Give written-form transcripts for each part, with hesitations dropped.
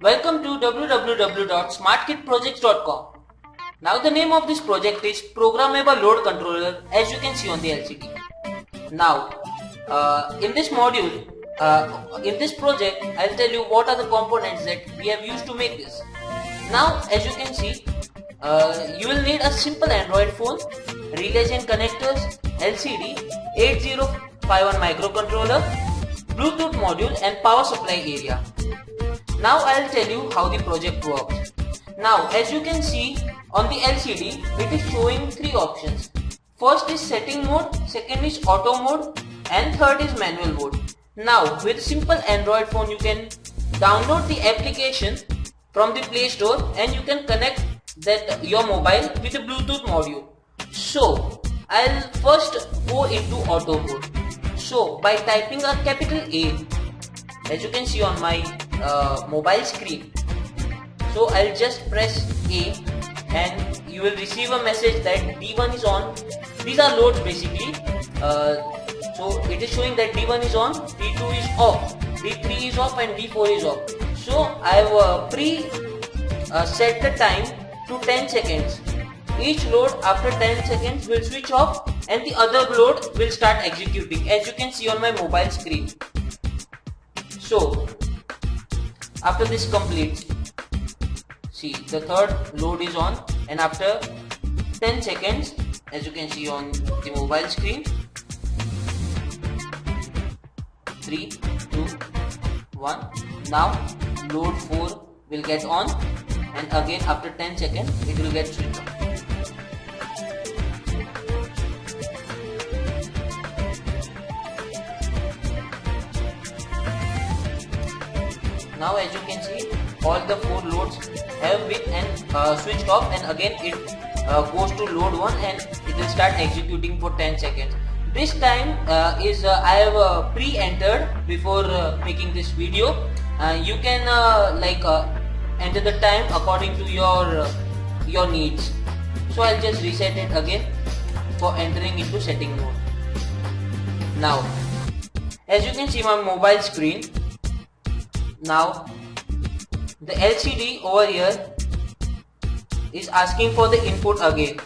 Welcome to www.smartkitprojects.com. Now the name of this project is Programmable Load Controller, as you can see on the LCD. Now in this module, in this project, I'll tell you what are the components that we have used to make this. Now as you can see, you will need a simple Android phone, relays and connectors, LCD, 8051 microcontroller, Bluetooth module and power supply area. Now I'll tell you how the project works. Now as you can see on the LCD, it is showing three options. First is setting mode, second is auto mode and third is manual mode. Now with simple Android phone you can download the application from the Play Store and you can connect your mobile with a Bluetooth module. So I'll first go into auto mode. So by typing a capital A, as you can see on my mobile screen, so I'll just press A and you will receive a message that D1 is on. These are loads basically. So it is showing that D1 is on, D2 is off, D3 is off and D4 is off. So I've set the time to 10 seconds. Each load after 10 seconds will switch off and the other load will start executing, as you can see on my mobile screen. So after this completes, see the third load is on and after 10 seconds, as you can see on the mobile screen, 3, 2, 1. Now load 4 will get on and again after 10 seconds it will get switched off. Now as you can see, all the 4 loads have been switched off and again it goes to load 1 and it will start executing for 10 seconds. This time I have pre-entered before making this video. You can enter the time according to your needs. So I'll just reset it again for entering into setting mode. Now as you can see my mobile screen, now the LCD over here is asking for the input again.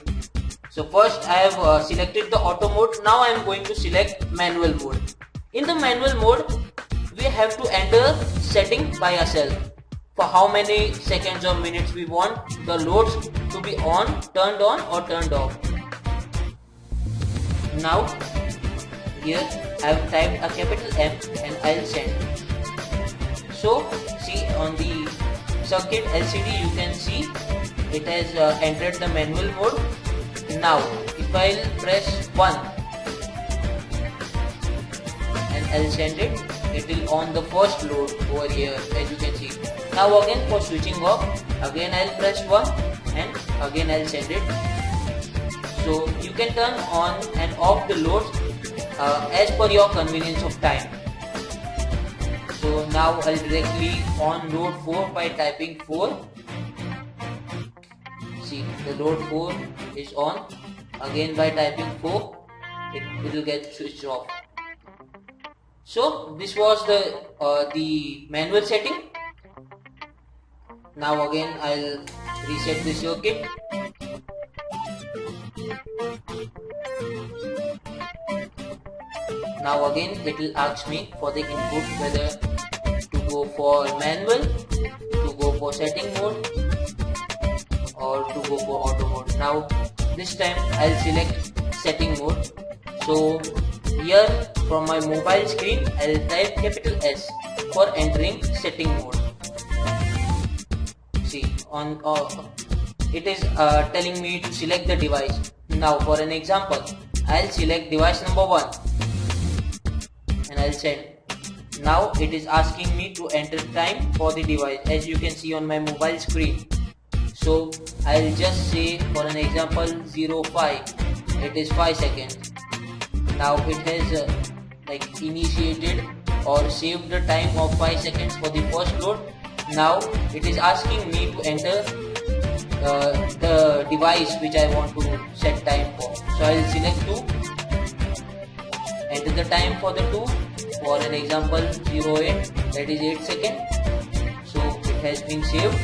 So first I have selected the auto mode. Now I am going to select manual mode. In the manual mode we have to enter setting by ourselves for how many seconds or minutes we want the loads to be on, turned on or turned off. Now here I have typed a capital M and I'll send. So see on the circuit LCD you can see it has entered the manual mode. Now if I'll press 1 and I'll send it, it will on the first load over here, as you can see. Now again for switching off, again I'll press 1 and again I'll send it. So you can turn on and off the loads as per your convenience of time. So now I'll directly on load 4 by typing 4. See the load 4 is on. Again by typing 4 it will get switched off. So this was the manual setting. Now again I'll reset the circuit. Now again it will ask me for the input whether to go for manual, to go for setting mode or to go for auto mode. Now this time I'll select setting mode. So here from my mobile screen I'll type capital S for entering setting mode. See on it is telling me to select the device. Now for an example I'll select device number 1 and I'll send. Now it is asking me to enter time for the device, as you can see on my mobile screen. So I'll just say for an example 05, it is 5 seconds. Now it has initiated or saved the time of 5 seconds for the first load. Now it is asking me to enter the device which I want to set time for. So I'll select 2, enter the time for the 2, for an example 08, that is 8 seconds. So it has been saved.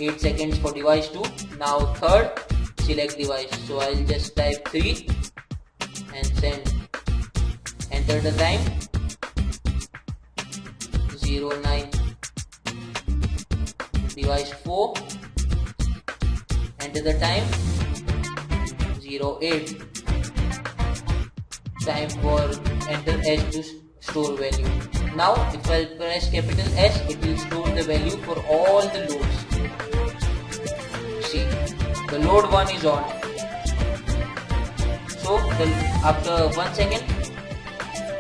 8 seconds for device 2. Now third, select device. So I'll just type 3 and send. Enter the time. 09. Device 4. Enter the time. 08. Time for enter S to store value. Now if I press capital S, it will store the value for all the loads. See, the load 1 is on. So after 1 second,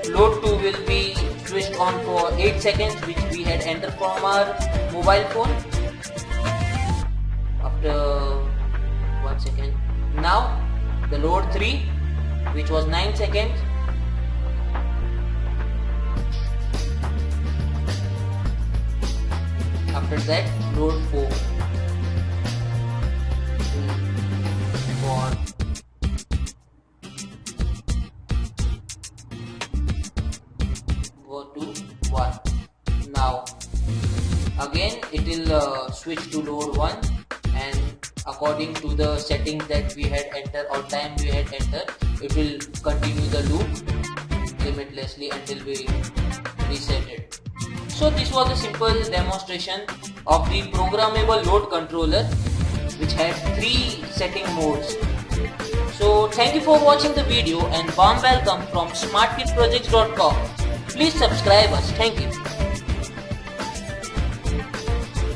load 2 will be switched on for 8 seconds, which we had entered from our mobile phone. After 1 second, now the load 3, which was 9 seconds. After that, load 4 for 1. Now again it will switch to load 1, and according to the settings that we had entered or time we had entered, it will continue the loop limitlessly until we reset it. So this was a simple demonstration of the programmable load controller, which has 3 setting modes. So thank you for watching the video and warm welcome from smartkidprojects.com. Please subscribe us. Thank you.